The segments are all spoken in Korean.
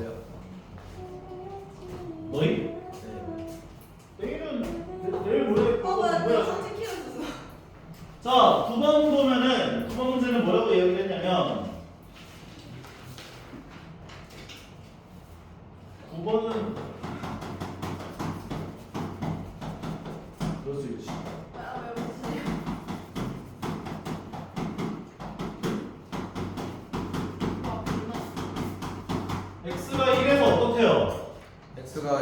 없어요? 너희? 네. 내일 모레 뭐야 상체 키워줬어. 자, 9번 보면은 9번 문제는 뭐라고 얘기했냐면 9번은 그럴 수 있지. 왜 무슨 x가 1에서 어떻대요? x가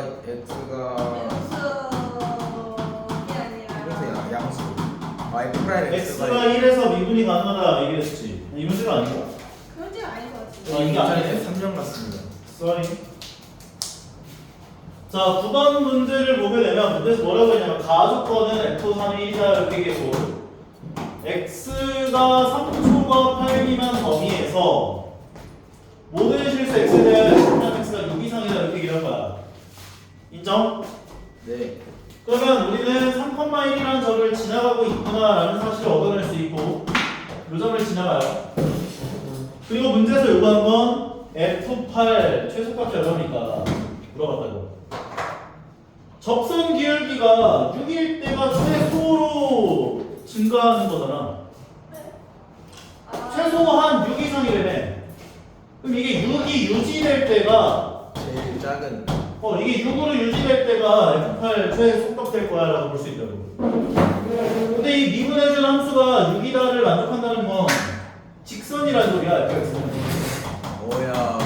이것도 양수. y 프라임 x가 1에서 미분이 가능하다 얘기했지. 이 문제가 아니고. 그런 줄 아닌 것 같은데. 아, 이게 아니네. 3년 같습니다. sorry. 자, 9번 문제를 보게 되면 문제에서 뭐라고 했냐면 가주권은 f3이 1이다 이렇게 얘기했고 x가 3초가 8 미만 범위에서 모든 실수 x에 대한 x가 6 이상이다 이렇게 얘기한 거야. 인정? 네. 그러면 우리는 3,1이라는 점을 지나가고 있구나라는 사실을 얻어낼 수 있고 이 점을 지나가요. 그리고 문제에서 요구한 건 F8 최소값이 얼마입니까? 물어봤다고. 접선 기울기가 6일 때가 최소로 증가하는 거잖아. 최소한 6 이상이래네. 그럼 이게 6이 유지될 때가 제일 작은. 이게 6으로 유지될 때가 F8 최소값 될 거야 라고 볼 수 있다고. 근데 이 미분해준 함수가 6이다를 만족한다는 건 직선이라는 소리야. fx는 뭐야?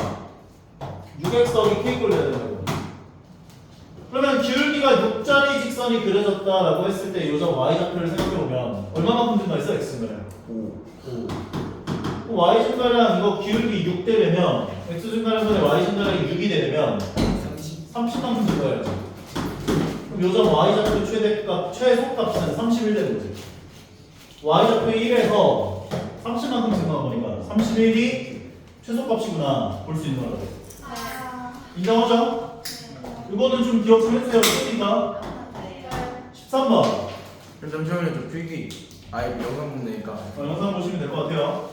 6x 더하기 k 꼴려야 된다고. 그러면 기울기가 6짜리 직선이 그려졌다라고 했을 때 요점 y좌표를 생각해보면 얼마만큼 증가했어? x는 5. y 증가량 이거 기울기 6대 되면 x 증가량분의 y 증가량이 6이 되면 30만큼 증가해야지. 그럼 요점 y좌표 최소값은 31 되는 거지. y좌표 1에서 30만큼 증가한 거니까 31이 최소값이구나 볼 수 있는 거라고. 인정하죠? 이거는 좀 기억 좀 해주세요. 그러니까 13번 그럼 잠시만요. 저 필기. 영상 보내니까. 영상 보시면 될 것 같아요.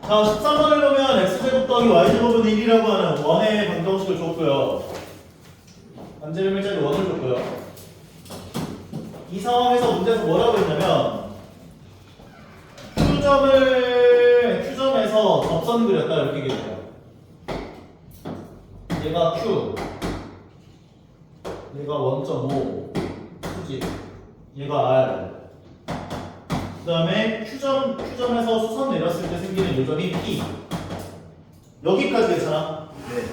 자, 13번을 보면 x제곱 더하기 y제곱은 1이라고 하는 원의 방정식을 줬고요. 반지름 일자리 원을 줬고요. 이 상황에서 문제에서 뭐라고 했냐면 Q점에서 접선 그렸다 이렇게 얘기해요. 얘가 Q, 얘가 1.5 수직, 얘가 R. 그 다음에 Q점에서 수선 내렸을 때 생기는 요점이 P. 여기까지 괜찮아? 네.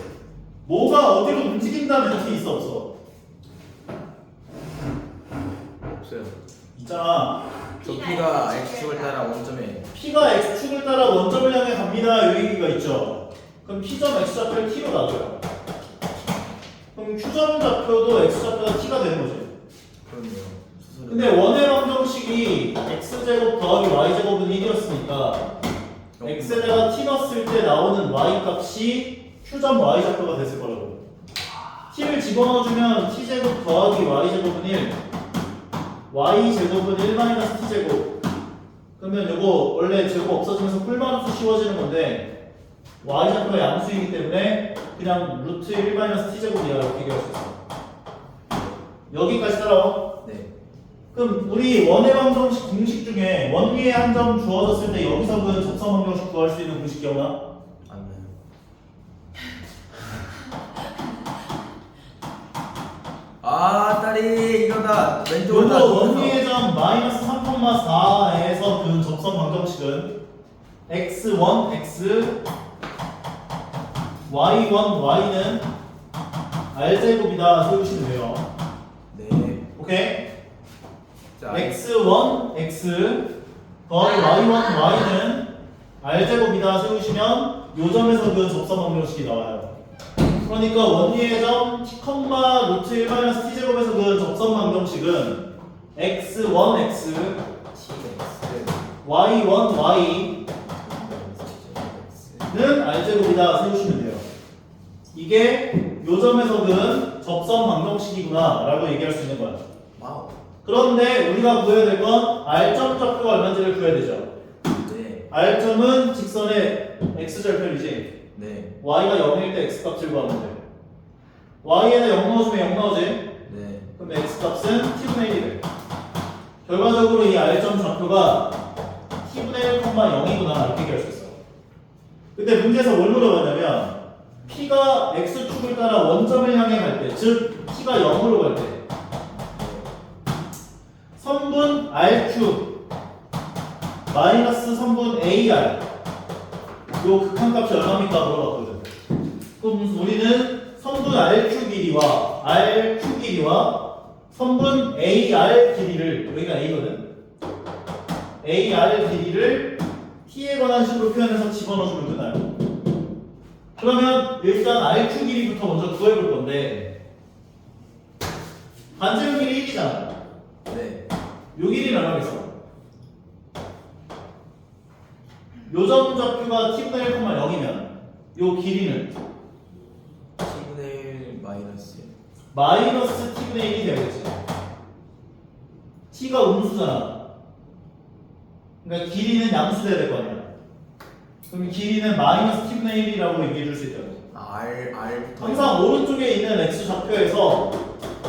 뭐가 어디로 움직인다는 뜻이 있어 없어? 없어요. 있잖아. 저 P가 x축을 따라 원점에. P가 X축을 따라 원점을 향해 갑니다. 이 얘기가 있죠. 그럼 P점 X좌표를 T로 놔둬요. 그럼 Q점 좌표도 X좌표가 T가 되는 거지. 그렇네요. 근데 원의 방정식이 X제곱 더하기 Y제곱은 1이었으니까 X에다가 T 넣었을 때 나오는 Y 값이 Q점 Y좌표가 됐을 거라고. T를 집어넣어주면 T제곱 더하기 Y제곱은 1, Y제곱은 1 마이너스 T제곱. 그러면 요거 원래 제곱 없어지면서 풀마루수 씌워지는 건데 Y좌표가 양수이기 때문에 그냥 루트 1 마이너스 T제곱이야 이렇게 얘기할 수 있어. 여기까지 따라와. 네. 그럼 우리 원의 방정식 공식 중에 원 위에 한 점 주어졌을 때 여기서 그 접선 방정식 구할 수 있는 공식 기억나? 안 나요. 아, 딸이 이거다. 왼쪽으로 다 요거 원 돌려서. 위의 점 마이너스 3,4에서 그 접선 방정식은 x1, x, y1, y는 r제곱이다 세우시면 돼요. 네. 오케이? 자, x1, x 더하기 y1, y는 r제곱이다 세우시면 요 점에서 그 접선 방정식이 나와요. 그러니까 원리의 점 t, 루트 1 마이너스 t제곱에서 그 접선 방정식은 x1, x, y1, y는 r제곱이다 세우시면 돼요. 이게 요 점에서 그 접선 방정식이구나 라고 얘기할 수 있는 거야. 와우. 그런데 우리가 구해야 될 건 r점 좌표가 얼마인지를 구해야 되죠. 네. r점은 직선의 x절편이지. 네. y가 0일 때 x값을 구하면 돼. y에다 0 넣어주면 0 나오지? 네. 그럼 x값은 t분의 1이 돼. 결과적으로 이 r점 좌표가 t분의 1,0이구나 이렇게 얘기할 수 있어. 근데 문제에서 뭘 물어봤냐면 p가 x축을 따라 원점을 향해 갈 때, 즉 t가 0으로 갈 때 선분 r축 마이너스 선분 AR 요 극한값이 얼마입니까? 물어봤거든. 그럼 우리는 선분 R축 길이와 선분 AR 길이를, 여기가 A거든. AR 길이를 T에 관한 식으로 표현해서 집어넣어주면 끝나요. 그러면 일단 R축 길이부터 먼저 구해볼 건데 반지름 길이 1이잖아. 네. 요 길이는 얼마겠어? 요점 좌표가 t분의 1,0이면 요 길이는 t분의 1 마이너스. 마이너스 t분의 1이 되겠지. t가 음수잖아. 그러니까 길이는 양수돼야 될 거 아니야. 그럼 길이는 마이너스 t분의 1이라고 얘기해 줄 수 있다고. R부터. 항상 오른쪽에 있는 x 좌표에서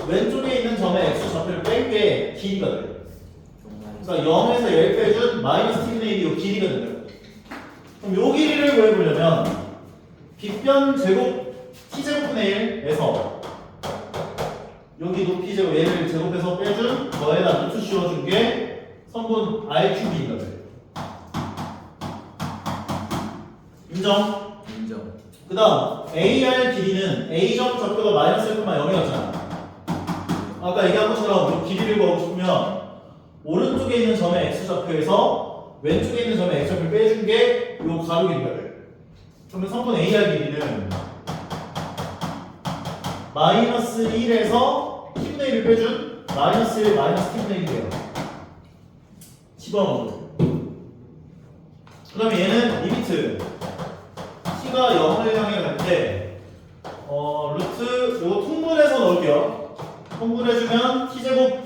왼쪽에 있는 점의 x 좌표를 뺀 게 길이가 돼. 그러니까 0에서 10 빼준 마이너스 t분의 1이 요 길이가 된다. 그럼 요 길이를 구해보려면 빗변 제곱 t제곱분의 1에서 여기 높이 제곱 얘를 제곱해서 빼준 거에다 루트 씌워준 게 선분 r축이니까 돼. 인정? 인정. 그 다음 AR 길이는 A점 좌표가 마이너스 1,0이었잖아. 아까 얘기한 것처럼 요 길이를 구하고 싶으면 오른쪽에 있는 점의 x좌표에서 왼쪽에 있는 점의 x좌표를 빼준 게 요 가로 길이가 돼. 그러면 선분 AR 길이는 마이너스 1에서 t분의 1을 빼준 마이너스 1 마이너스 t분의 1이 돼요. 집어넣어줘. 그 다음에 얘는 리미트 t가 0을 향해 갈 때 루트 요거 통분해서 넣을게요. 통분해주면 t제곱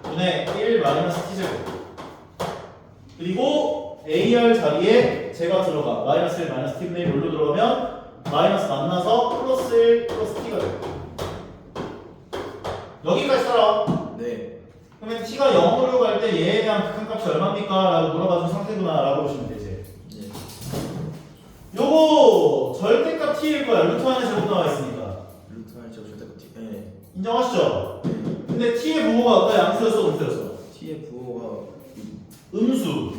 분의 1 마이너스 t제곱 그리고 AR 자리에 제가 들어가 마이너스 1 마이너스 t분의 1 롤로 들어가면 마이너스 만나서 플러스 1 플러스 t가 돼요. 여기까지 따라와. 네. 그러면 t가 0으로 갈 때 얘에 대한 극한값이 얼마입니까? 라고 물어봐준 상태구나 라고 보시면 되지. 네. 요거 절대값 t일 거야. 루트 안에 제곱 나와 있으니까. 루트 할 제곱 절대값 t. 네. 인정하시죠? 근데 t의 부호가 아까 양수였어 음수였어? t의 부호가 음수.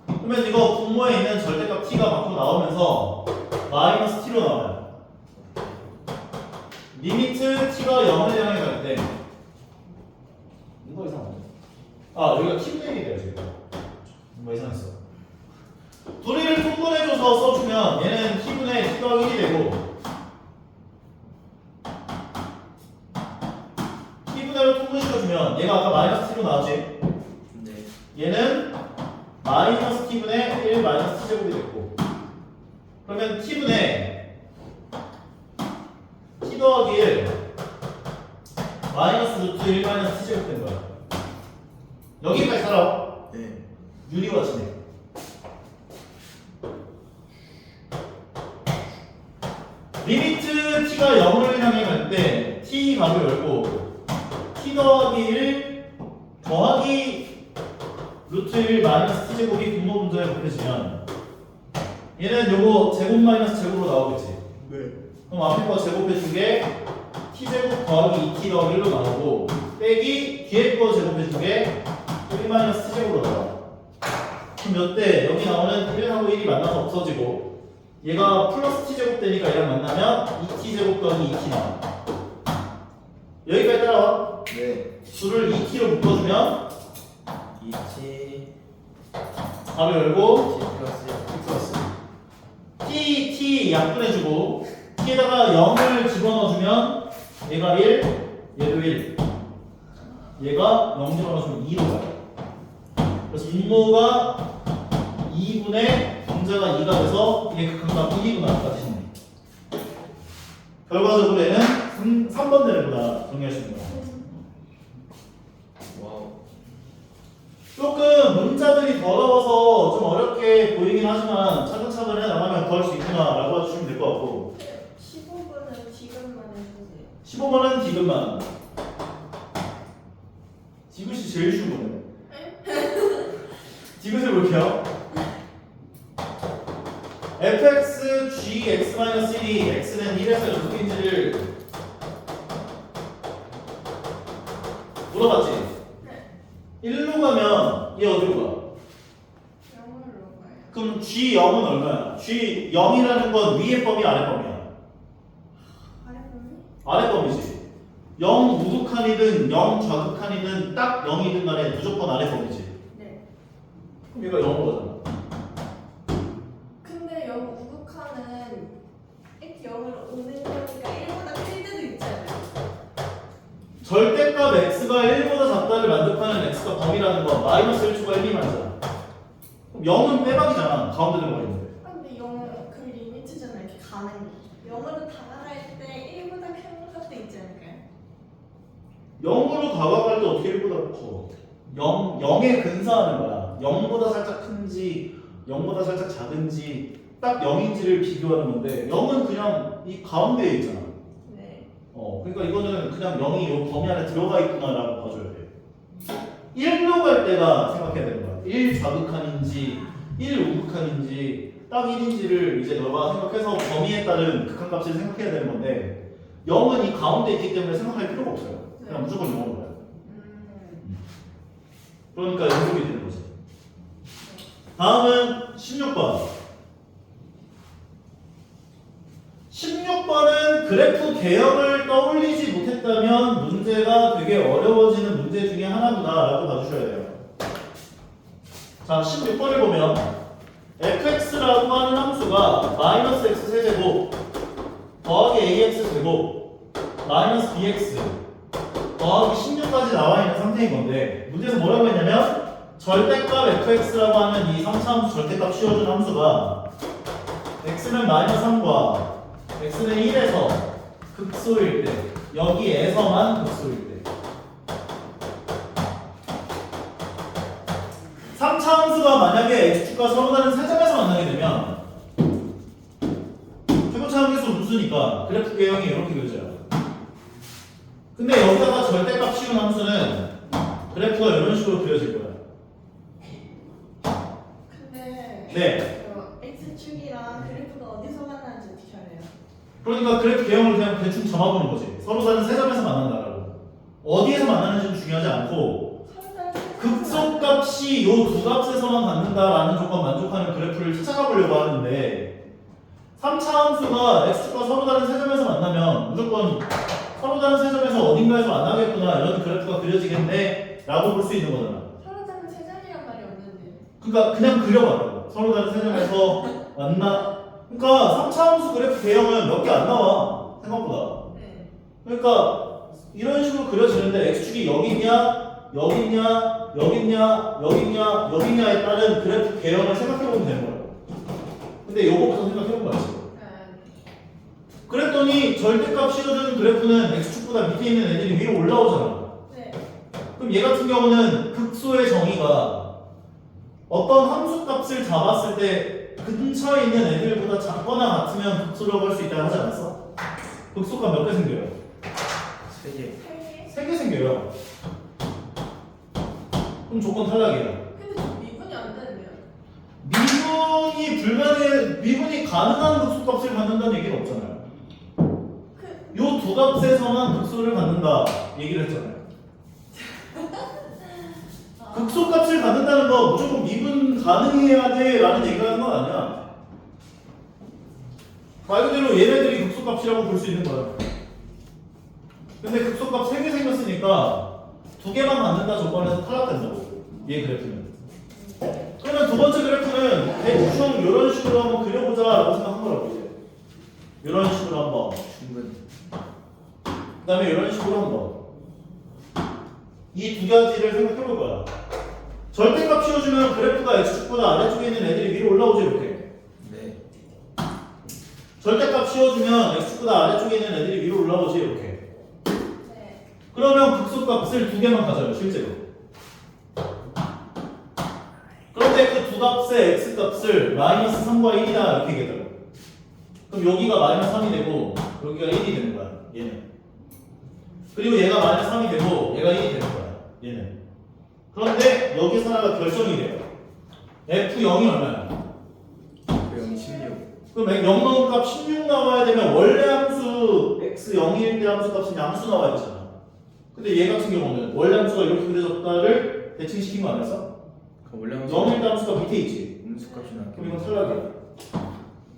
그러면 이거 분모에 있는 절대값 t가 밖으로 나오면서 마이너스 t로 나와요. 리미트 t가 0을 향해 갈 때 뭔가 이상하네. 아 여기가 t분의 1이 돼요 지금. 뭔가 이상했어. 둘이를 통분해줘서 써주면 얘는 t분의 t 더하기 1이 되고 t분의로 통분시켜주면 얘가 아까 마이너스 t로 나왔지? 네. 얘는 마이너스 t분의 1 마이너스 t제곱이 됐고 그러면 t분의 t 더하기 1 마이너스 루트 1 마이너스 t제곱 된 거야. 여기까지 살아. 네. 유리와 진행. 리미트 t가 0을 향해 갈 때 t 값을 열고 t 더하기 1 더하기 루트 1 마이너스 t제곱이 분모 분자에 곱해지면 얘는 요거 제곱 마이너스 제곱으로 나오겠지. 네. 그럼 앞에 거 제곱해준 게 t제곱 더하기 2t 더하기 1로 나오고 빼기 뒤에 거 제곱해준 게 1 마이너스 t제곱으로 나와. 그럼 몇 대? 여기 나오는 1하고 1이 만나서 없어지고 얘가 플러스 t제곱 되니까 얘랑 만나면 2t제곱 더하기 2t 나와. 여기까지 따라와. 네. 수를 2t로 묶어주면 2t 답을 열고 t 플러스 플러스 t 약분해주고 t에다가 0을 집어넣어주면 얘가 1, 얘도 1 얘가 0 집어넣어주면 2로 가요. 그래서 분모가 2분의 분자가 2가 돼서 이게 극한값 1이구나 아까 뜻이네. 결과적으로 얘는 3번 되는구나 정리하시는 거야. 와우. 조금 문자들이 더러워서 좀 어렵게 보이긴 하지만 차근차근 착착을 해나가면 더 할 수 있구나 라고 해주시면 될 것 같고 15번은 지금만 해주세요. 15번은 디귿만 디귿이 제일 쉬운 거네 디귿을 볼게요 fx g x-1이 x는 1에서 연속인지를 물어봤지? 네. 1로 가면 얘 어디로 가? 0으로 가요. 그럼 G0은 얼마야? G0이라는 건 위의 범위 아래 범위야? 아랫부분이? 아래 범위지 0 우극한이든 0 좌극한이든 딱 0이든 간에 무조건 아래 범위지 네. 그럼 얘가 0으로 가잖아 근데 0 우극하는 x 0으로 오는 거니까 1보다 클 때도 있잖아요. 절대값 x가 1보다 작다를 만족하는 x가 범위라는 건 마이너스 1초가 1, 2만이잖아 그럼 0은 빼박이잖아 가운데 들어가 있는데 아, 근데 0 그 리미트잖아요. 이렇게 가는 게. 0으로 다가갈 때 1보다 큰 것도 있지 않을까요? 0으로 다가갈 때 어떻게 1보다 커? 0에 근사하는 거야 0보다 살짝 큰지 0보다 살짝 작은지 딱 0인지를 비교하는 건데 0은 그냥 이 가운데에 있잖아 네. 그러니까 이거는 그냥 0이 요 범위 안에 들어가 있구나라고 봐줘야 돼 1로 갈 때가 생각해야 되는 거야 1 좌극한인지 1 우극한인지 딱 1인지를 이제 너가 생각해서 범위에 따른 극한값을 생각해야 되는 건데 0은 이 가운데 있기 때문에 생각할 필요가 없어요 그냥 무조건 0으로 가요 그러니까 연속이 되는 거지 다음은 16번 16번은 그래프 개형을 떠올리지 못했다면 문제가 되게 어려워지는 문제 중에 하나구나 라고 봐주셔야 돼요 자 16번을 보면 fx라고 하는 함수가 마이너스 x 세제곱 더하기 ax 제곱 마이너스 bx 더하기 16까지 나와 있는 상태인 건데 문제에서 뭐라고 했냐면 절대값 fx라고 하는 이 3차 함수 절대값 씌워준 함수가 x는 마이너스 3과 x는 1에서 극소일 때 여기에서만 극소일 때 3차 함수가 만약에 x축과 서로 다른 세 점에서 만나게 되면 최고차 함수 무수니까 그래프 개형이 이렇게 그려져요 근데 여기다가 절대값 씌운 함수는 그래프가 이런 식으로 그려질 거예요 근데 네. 그 x축이랑 그래프가 어디서 만나는지 어떻게 알아요? 그러니까 그래프 개형을 그냥 대충 잡아보는 거지 서로 다른 세 점에서 만난다라고 어디에서 만나는지는 중요하지 않고 극소값이 이 두 값에서만 받는다라는 조건 만족하는 그래프를 찾아가 보려고 하는데 3차 함수가 x축과 서로 다른 세 점에서 만나면 무조건 서로 다른 세 점에서 어딘가에서 만나겠구나 이런 그래프가 그려지겠네 라고 볼 수 있는 거잖아 서로 다른 세 자리란 말이 없는데. 그러니까 그냥 그려봐요 서로 다른 세 점에서 만나 그러니까 3차 함수 그래프 개형은 몇 개 안 나와 생각보다 네. 그러니까 이런 식으로 그려지는데 x축이 여기 있냐 여기 있냐 여기 있냐 여기 있냐 여기 있냐에 따른 그래프 개형을 생각해보면 되는 거예요 근데 요거부터 생각해본 거야 지금 그랬더니 절대값 씌워주는 그래프는 x축보다 밑에 있는 애들이 위로 올라오잖아 네. 그럼 얘 같은 경우는 극소의 정의가 어떤 함수값을 잡았을 때 근처에 있는 애들보다 작거나 같으면 극소라고 할 수 있다고 하지 않았어? 극소값 몇 개 생겨요? 3개 3개? 3개 생겨요 그럼 조건 탈락이야 근데 저 미분이 안 되는데요? 미분이 가능한 극소값을 갖는다는 얘기는 없잖아요 그 요 두 값에서만 극소를 갖는다 얘기를 했잖아요 극소값을 갖는다는 거 무조건 미분 가능해야 돼 라는 얘기가 하는 건 아니야 말 그대로 얘네들이 극소값이라고 볼 수 있는 거야 근데 극소값 3개 생겼으니까 2개만 갖는다 조건에서 탈락된다고 얘 그래프는 그러면 두 번째 그래프는 대충 이런 식으로 한번 그려보자 라고 생각한 거라고 이제 이런 식으로 한번 충분 그 다음에 이런 식으로 한번 이 두 가지를 생각해 볼 거야 절대값 씌워주면 그래프가 x축보다 아래쪽에 있는 애들이 위로 올라오죠 이렇게 네 절대값 씌워주면 x축보다 아래쪽에 있는 애들이 위로 올라오지 이렇게 네. 그러면 극소값을 2개만 가져요 실제로 그런데 그 두 값의 x값의 x값을 마이너스 3과 1이다 이렇게 얘기하더라고. 그럼 여기가 마이너스 3이 되고 여기가 1이 되는 거야 얘는. 그리고 얘가 마이너스 3이 되고 얘가 1이 되는 거야 얘는. 그런데 여기서 하나가 결정이 돼요. f0이 얼마야? 그 0이 16. 그럼 0 넣은 값 16 나와야 되면 원래 함수 x0일 때 함수 값은 양수 나와야 되잖아. 근데 얘 같은 경우는 원래 함수가 이렇게 그려졌다를 대칭시킨 거 아니었어? 그럼 원래 함수 0일 때 함수가 밑에 있지. 음수값이 나. 그럼 이건 탈락이야.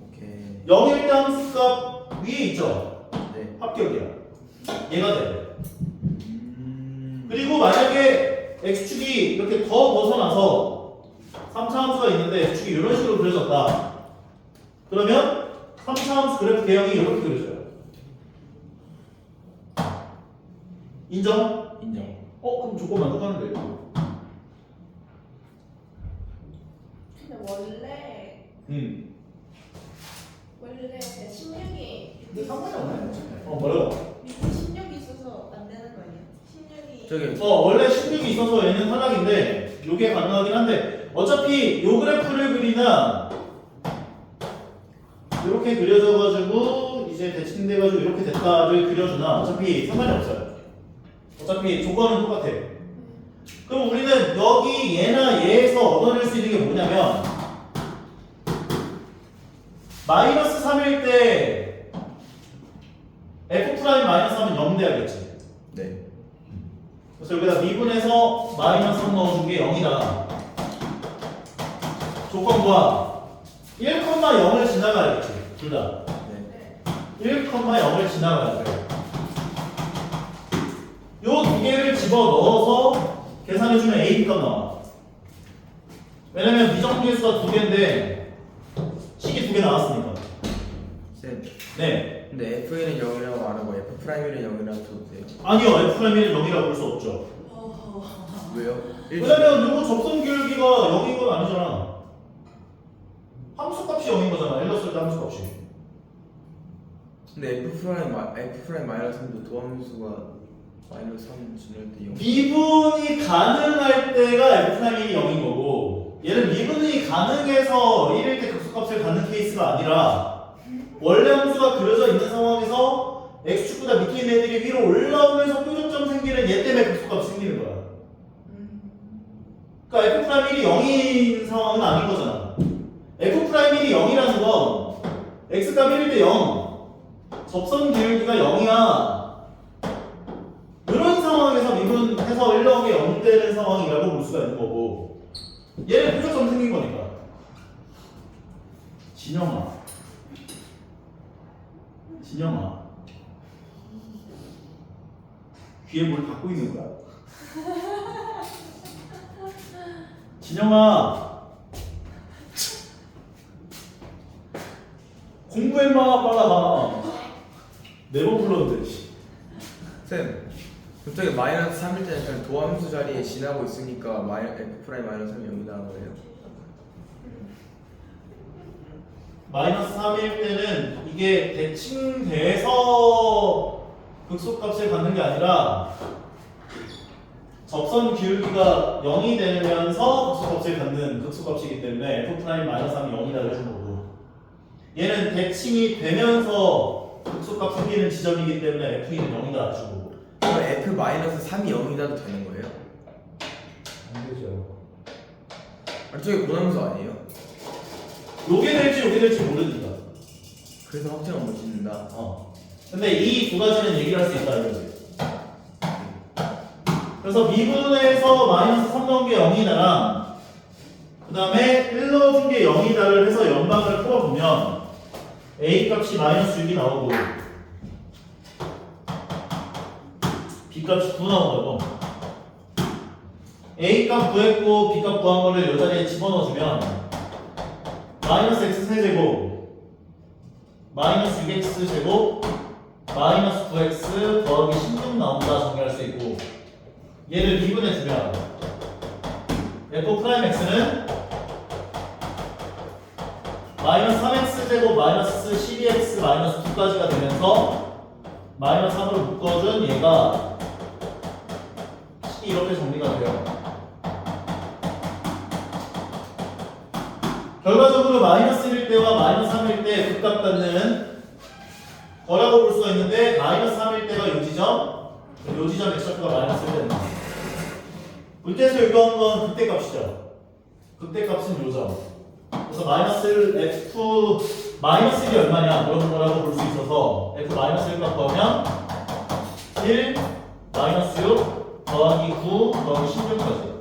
오케이. 0일 때 함수값 위에 있죠? 네. 합격이야. 얘가 돼. 그리고 만약에 x축이 이렇게 더 벗어나서 3차 함수가 있는데 x축이 이런 식으로 그려졌다. 그러면 3차 함수 그래프 개형이 이렇게 그려져요. 인정? 인정. 그럼 조건만 똑같은데. 근데 원래 원래 16이 근데 상관이 없네. 뭐라고? 16이 있어서 안 되는 거 아니야? 16이 저기 원래 16이 있어서 얘는 탈락인데 요게 가능하긴 한데 어차피 요 그래프를 그리나 이렇게 그려져가지고 이제 대칭돼가지고 이렇게 됐다를 그려주나 어차피 상관이 없어요. 어차피 조건은 똑같아. 그럼 우리는 여기 얘나 얘에서 얻어낼 수 있는 게 뭐냐면 마이너스 3일 때 f 프라임 마이너스 3은 0 돼야겠지. 네. 그래서 여기다 미분해서 마이너스 3 넣어준 게 0이다. 조건과 1,0을 지나가야겠지. 둘 다. 네. 1,0을 지나가야 돼. 요 두 개를 집어 넣어서 계산해주면 A, B값 나와. 왜냐면 미정계수가 두 개인데 식이 두 개 나왔으니까. 쌤. 네. 근데 F는 0이라고 안 하고 F 프라임은 0이라고 써도 돼요. 아니요. F'는 0이라고 볼 수 없죠. 왜요? 왜냐면 요거 접선 기울기가 0인 건 아니잖아. 함수값이 0인 거잖아. L 넣었을 때 함수값이. 근데 F 프라임 마이너스 3도 도함수가 마이너스 3 지날 때 0. 미분이 가능할 때가 F'이 0인 거고 얘는 미분이 가능해서 1일 때 극소값을 갖는 케이스가 아니라 원래 함수가 그려져 있는 상황에서 X축보다 밑에 있는 애들이 위로 올라오면서 표준점 생기는 얘 때문에 극소값이 생기는 거야. 그러니까 F'이 0인 상황은 아닌 거잖아. F'이 0이라는 건 X값 1일 때 0 접선 기울기가 0이야. 이런 상황에서 미분해서 1나오게 0 되는 상황이라고 볼 수가 있는 거고 얘는 표준점 생긴 거니까. 진영아 귀에 뭘 갖고 있는 거야? 진영아 공부해 마 빨라. 네번 불렀는데. 쌤. 갑자기 마이너스 3일 때는 그냥 도함수 자리에 지나고 있으니까 F 프라임 마이너스 3이 0이 나온 거예요? 마이너스 3일 때는 이게 대칭돼서 극소값을 갖는 게 아니라 접선 기울기가 0이 되면서 극소값을 갖는 극소값이기 때문에 F 프라임 마이너스 3이 0이다 해준 거고 얘는 대칭이 되면서 극소값 생기는 지점이기 때문에 F는 0이다 해준 거고. 그럼 F 마이너스 3이 0이다도 되는 거예요? 안 되죠. 아니 저게 고함수 아니에요? 요게 될지 모르니까. 그래서 확정을 못 짓는다. 근데 이 두 가지는 얘기를 할 수 있다 이거지. 그래서 미분에서 마이너스 3 넣은 게 0이다랑 그 다음에 1 넣어준 게 0이다를 해서 연방을 풀어보면 A 값이 마이너스 6이 나오고 B 값이 9 나온다고. A 값 구했고 B 값 구한 거를 이 자리에 집어넣어주면 마이너스 x 세제곱 마이너스 6x 제곱 마이너스 9x 더하기 16 나온다 정리할 수 있고 얘를 미분해주면 f 프라임 x는 마이너스 3x 제곱 마이너스 12x 마이너스 2까지가 되면서 마이너스 3으로 묶어준 얘가 식이 이렇게 정리가 돼요. 결과적으로 마이너스 1일 때와 마이너스 3일 때 극값 같는 거라고 볼 수가 있는데 마이너스 3일 때가 요 지점 x좌표가 마이너스 1이 되는 거예요. 문제에서 요구한 건 극대값이죠. 극대값은 요점. 그래서 마이너스 1 f 마이너스 1이 얼마냐 물어본 거라고 볼 수 있어서 f 마이너스 1값 구하면 1 마이너스 6 더하기 9 더하기 16까지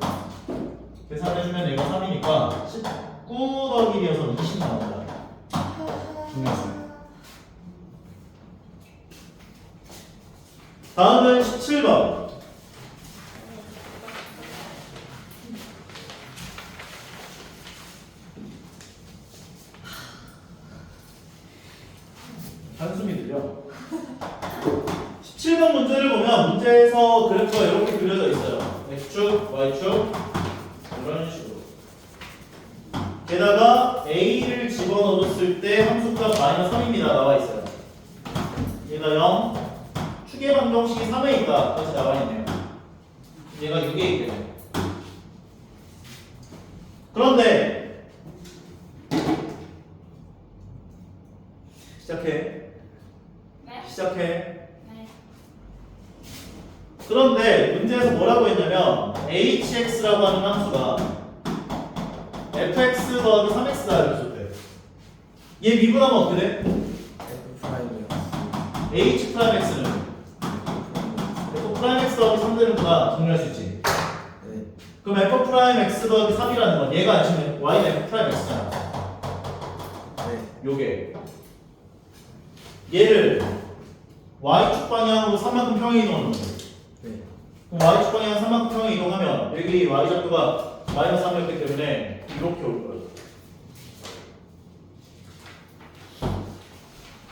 계산해주면 얘가 3이니까 19 더하기 1이어서 20 나옵니다. 중요했어요. 다음은 17번. 한숨이 들려. 17번 문제를 보면 문제에서 그래프가 이렇게 그려져 있어요. X축, Y축 이런 식으로. 게다가 A를 집어넣었을 때 함수값 마이너스 3입니다. 나와 있어요. 얘가 0, 축의 방정식이 3에 있다. 다시 나와 있네요. 얘가 6에 있대요. 그런데 시작해. 시작해. 네. 그런데 문제에서 뭐라고 했냐면 hx라고 하는 함수가 fx 더하기 3x다 이렇게 줬대. 얘 미분하면 어떻게 돼? F 프라임이요. h 프라임 x는 f 프라임 x 더하기 3 되는구나 정리할 수 있지. 네. 그럼 f 프라임 x 더하기 3이라는 건 얘가 지금 y는 f 프라임 x잖아. 네. 요게 얘를 y축 방향으로 3만큼 평행 이동하는 거예요. 네. 그럼 y축 방향 3만큼 평행 이동하면 여기 y좌표가 마이너스 3이었기 때문에 이렇게 올 거예요.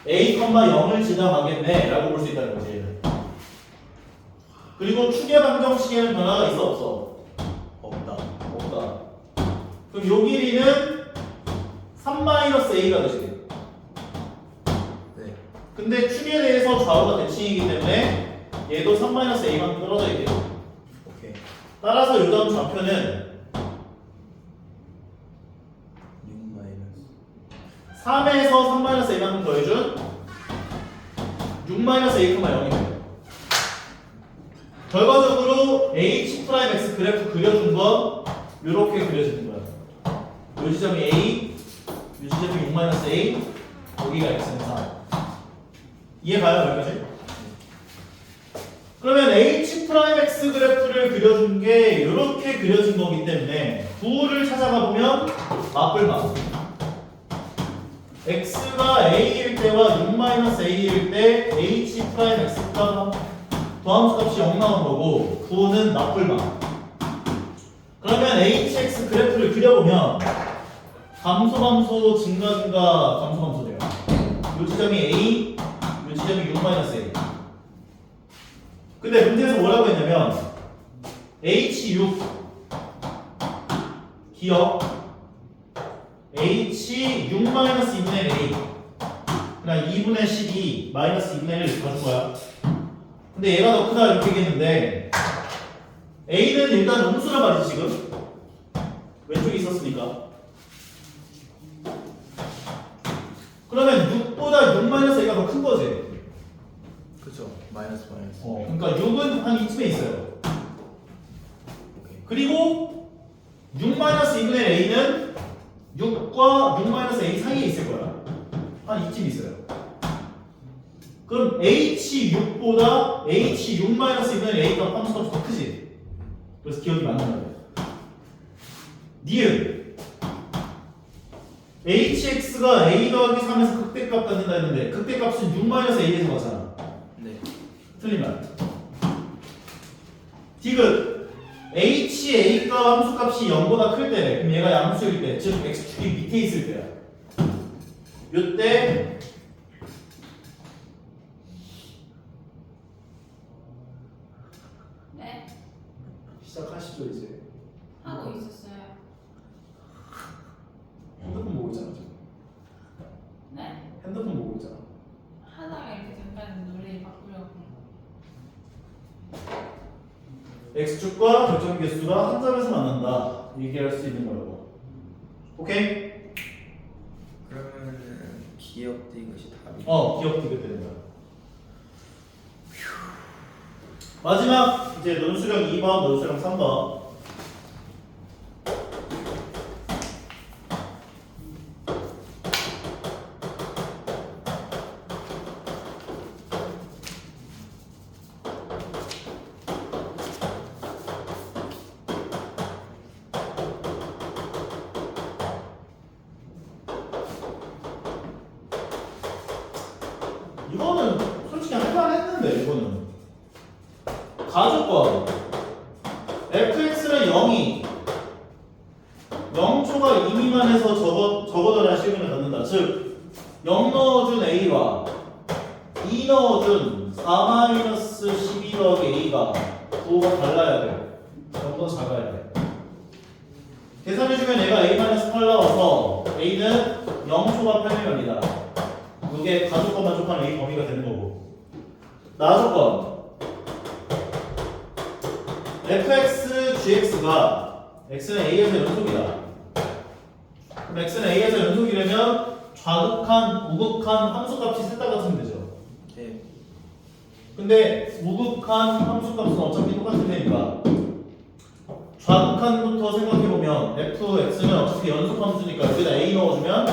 a, 0을 지나가겠네 라고 볼 수 있다는 거지. 얘는. 그리고 축의 방정식에는 변화가 있어 없어? 없다. 그럼 요 길이는 3-a가 되지. 네. 근데 축에 대해서 좌우가 대칭이기 때문에 얘도 3-a만큼 떨어져 있겠죠. 오케이. 따라서 요점 좌표는 6 마이너스. 3에서 3-a만큼 더해준 6-a,0이 돼요. 결과적으로 h'(x) 그래프 그려준 건 이렇게 그려지는 거야. 요 지점이 a, 요 지점이 6-a, 여기가 x는 3. 이해가요 여기까지? 그러면 h'(x) 그래프를 그려준 게 이렇게 그려진 거기 때문에 부호를 찾아가 보면 맞불만. x가 a일 때와 6-a일 때 h'(x가 도함수 값이 0 나온 거고 부호는 맞불만. 그러면 hx 그래프를 그려보면 감소 증가 감소 돼요. 요 지점이 a, 요 지점이 6-a. 근데 문제에서 뭐라고 했냐면 h6 기억 h6-2분의 a 그냥 2분의 12 마이너스 2분의 1을 가진 거야. 근데 얘가 더 크다 이렇게 얘기했는데 a는 일단 음수란 말이지 지금 왼쪽에 있었으니까. 그러면 6보다 6-a가 더 큰 거지. 그쵸. 마이너스. 그러니까 6은 한 이쯤에 있어요. 오케이. 그리고 6-2분의 a는 6과 6-a 사이에 있을 거야. 한 이쯤 있어요. 그럼 h6보다 h6-2분의 a가 함수값이 더 크지. 그래서 기억이 맞는 거예요. 니은 hx가 a 더하기 3에서 극대값 갖는다 했는데 극대값은 6-a에서 가잖아. 네. 틀린 말. 디귿 HA가 함수값이 0보다 클 때, 그럼 얘가 양수일 때, 즉 x축이 밑에 있을 때야. 요때 네. 시작하시죠 이제. 하고 있었어요. 핸드폰 보고 있잖아 지금. 네. 핸드폰 보고 있잖아. 하다가 이렇게 잠깐 노래 바꾸려고. x축과 결정 개수가 한 점에서 만난다. 얘기할 수 있는 거라고. 오케이? 기억 디귿되는 거야. 마지막 이제 논수령 2번, 논수령 3번. 이거는 솔직히 할만했는데 이거는 가족과 fx는 0이 0초가 2 미만에서 적어더라 시그널을 갖는다. 즉 0 넣어준 a와 2 넣어준 4-12 더하기 a가 부호가 달라야 돼. 0보다 작아야 돼. 계산해주면 얘가 a-8 나와서 a는 0초가 8미만이다. 이게 가족과 만족하는 A 범위가 되는 거고. 나조건 fx, gx가 x는 a에서 연속이다. 그럼 x는 a에서 연속이려면 좌극한, 우극한 함수값이 셋 다 같으면 되죠. 네. 근데 우극한 함수값은 어차피 똑같을 테니까 좌극한부터 생각해보면 fx는 어차피 연속 함수니까 여기다 a 넣어주면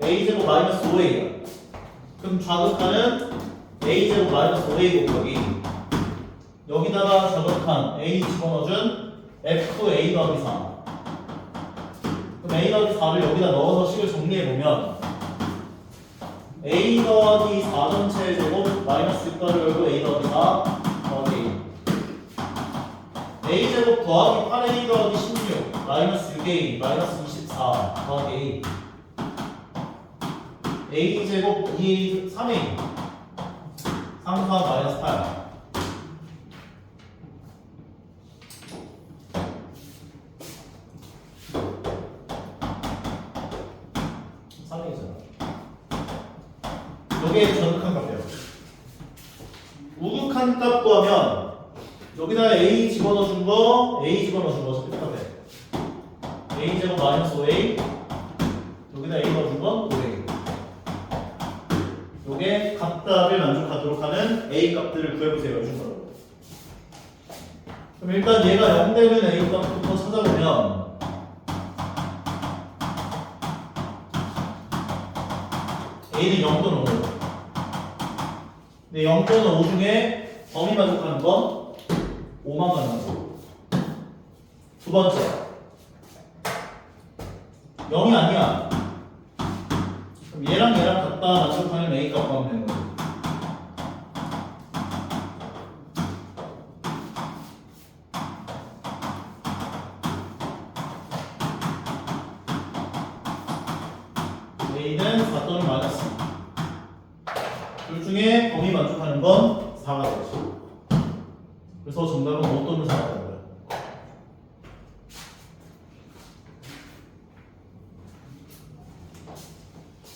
a제곱 마이너스 5a야. 그럼 좌극한은 a제곱 마이너스 5a 곱하기 여기다가 좌극한 a 집어넣어준 fa 더하기 4. 그럼 a 더하기 4를 여기다 넣어서 식을 정리해보면 a 더하기 4 전체 제곱 마이너스 6가를 열고 a 더하기 4 더하기 a 제곱 더하기 8a 더하기 16 마이너스 6a 마이너스 24 더하기 a 제곱 2a 3a 3, 4 마이너스 8 3a잖아. 요게 전극한 값이에요. 우극한 값 구하면 여기다 a 집어넣어준 거 a 집어넣어준 거 똑같아. a 제곱 마이너스 5a 여기다 a 넣어준 건 5a. 요게 각답을 만족하도록 하는 a 값들을 구해보세요. 이런 거로. 그럼 일단 얘가 0 되는 a 값부터 찾아보면 a는 0 또는 5. 근데 0 또는 5 중에 범위 만족하는 건 5만 만나고. 두 번째 0이 아니야. 그럼 얘랑 같다 만족하는 a 값 구하면 되는 거지. a는 4 또는 마이너스 2. 둘 중에 범위 만족하는 건 4가 되지. 그래서 정답은 5 또는 4가 되는 거야.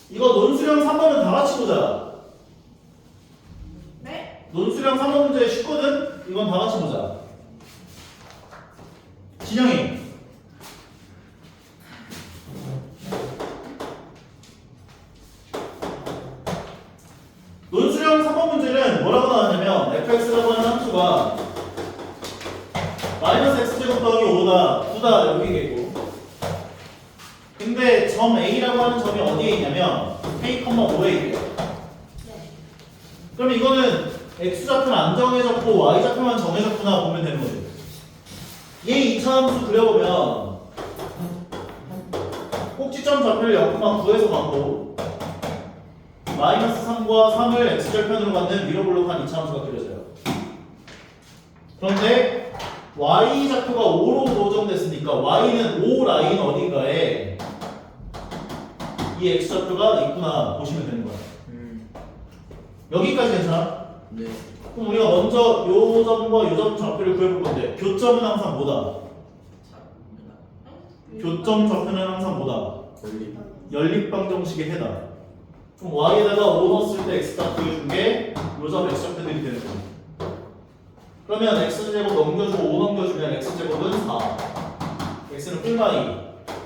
이거 논수령 3번은 다 같이 보자. 네? 논수령 3번 문제 쉽거든? 이건 다 같이 보자. 진영이. 논수령 3번 문제는 뭐라고 나왔냐면 fx라고 하는 함수가 마이너스 x제곱 더하기 5다 9다 여기겠고, 근데 점 a라고 하는 점이 어디에 있냐면 k, 5에 있대요. 네. 그럼 이거는 x좌표는 안 정해졌고 y좌표만 정해졌구나 보면 되는 거지. 얘 2차 함수 그려보면 꼭지점 좌표를 0,9에서 갖고 마이너스 3과 3을 x절편으로 갖는 미러블록한 2차 함수가 그려져요. 그런데 y좌표가 5로 고정됐으니까 y는 5 라인 어딘가에 이 x좌표가 있구나 보시면 되는 거야. 여기까지 괜찮아? 네. 그럼 우리가 먼저 요 점과 요 점 좌표를 구해볼 건데 교점은 항상 뭐다? 교점 좌표는 항상 뭐다? 원리. 연립방정식의 해다. 그럼 y에다가 5 넣었을 때 x가 구해준 게 요 점 x좌표들이 되는 거야. 그러면 x제곱 넘겨주고 5 넘겨주면 x제곱은 4. x는 뿔마이.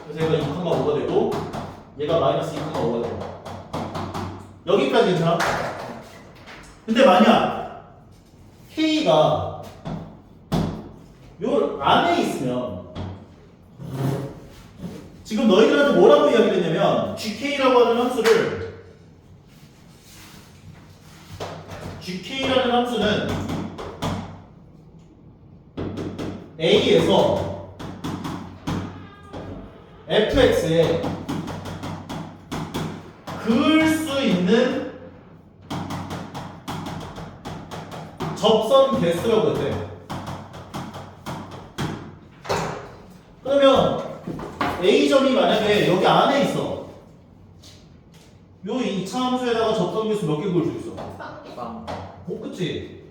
그래서 얘가 2,5가 되고 얘가 마이너스 2,5가 되고 여기까지 괜찮아? 근데 만약 K가 요 안에 있으면 지금 너희들한테 뭐라고 이야기했냐면 GK라고 하는 함수를 GK라는 함수는 A에서 fx에 그을 수 있는 접선 개수라고 했대. 그러면 A점이 만약에 여기 안에 있어. 요 2차 함수에다가 접선 개수 몇 개 그을 수 있어? 빵. 못 그치?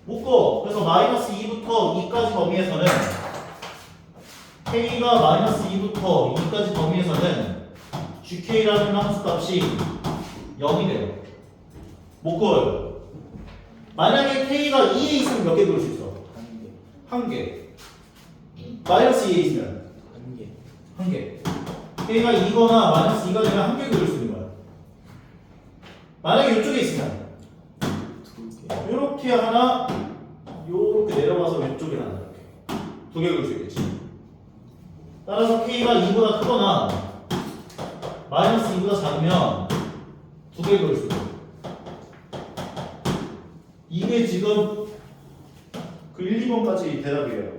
못 거. 그래서 마이너스 2부터 2까지 범위에서는 K가 마이너스 2부터 2까지 범위에서는 GK라는 함수 값이 0이 돼요. 못 그어요. 만약에 K가 2에 있으면 몇 개 그을 수 있어? 한 개. 1개. 마이너스 2에 있으면 한 개. 1개. K가 2거나 마이너스 2가 되면 1개 그을 수 있는 거야. 만약에 이쪽에 있으면 두 개. 요렇게 하나, 요렇게 내려가서 왼쪽에 하나 이렇게 두 개 그을 수 있겠지. 따라서 K가 2보다 크거나 마이너스 2보다 작으면 두 개 그을 수 있어. 이게 지금 그 1, 2번까지 대답이에요.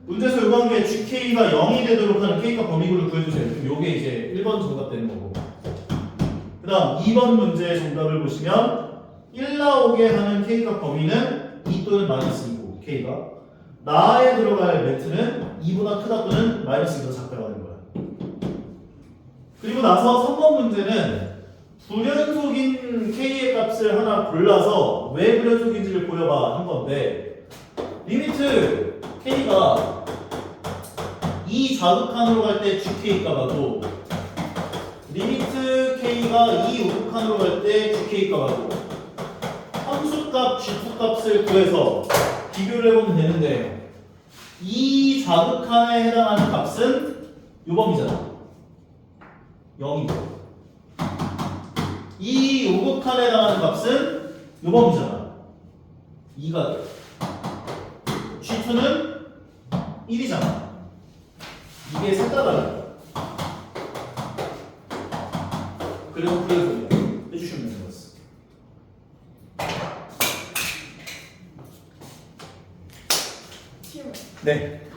문제에서 요구한 게 GK가 0이 되도록 하는 K값 범위구를 구해주세요. 그럼 요게 이제 1번 정답 되는 거고. 그 다음 2번 문제의 정답을 보시면 1 나오게 하는 K값 범위는 2 또는 마이너스 2고 K가 나에 들어갈 매트는 2보다 크다 또는 마이너스 2보다 작다가 되는 거야. 그리고 나서 3번 문제는 불연속인 K의 값을 하나 골라서 왜 불연속인지를 보여봐 한 건데 리미트 K가 2 자극한으로 갈 때 GK 값하고 리미트 K가 2 우극한으로 갈 때 GK 값하고 함수값 G2 값을 구해서 비교를 해보면 되는데 2 자극한에 해당하는 값은 요 범위잖아. 0이고 2 우극한에 해당하는 값은 요 범위잖아. 2가 돼. G2는 1이잖아. 이게 셋 다 다른 거야. 그리고 그래서 해주시면 되는 거였어. 팀. 네.